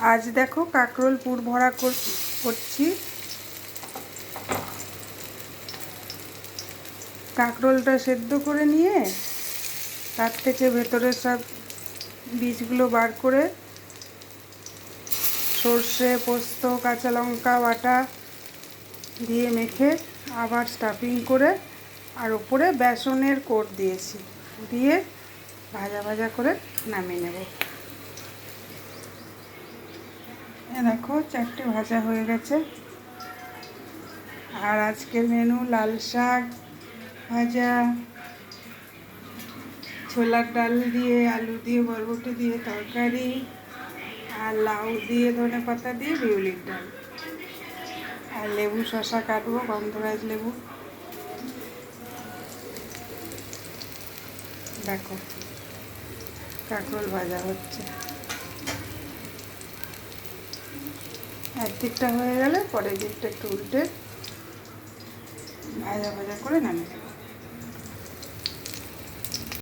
আজ দেখো কাঁকরোল পুর ভরা করছি। কাঁকরোলটা সেদ্ধ করে নিয়ে তার থেকে ভেতরের সব বীজগুলো বার করে সর্ষে, পোস্ত, কাঁচা লঙ্কা বাটা দিয়ে মেখে আবার স্টাফিং করে আর উপরে বেসনের কোট দিয়েছি, দিয়ে ভাজা ভাজা করে নামিয়ে নেব। দেখো 4টে ভাজা হয়ে গেছে। আর আজকের মেনু লাল শাক ভাজা, ছোলার ডাল দিয়ে, আলু দিয়ে, বরবটি দিয়ে তরকারি, আর লাউ দিয়ে, ধনেপাতা দিয়ে বিউলির ডাল, আর লেবু শসা কাটবো, গন্ধরাজ লেবু। দেখো কাঁকরোল ভাজা হচ্ছে, একদিকটা হয়ে গেলে পরের দিকটা একটু উল্টে ভাজা ভাজা করে নামিয়ে দেবো।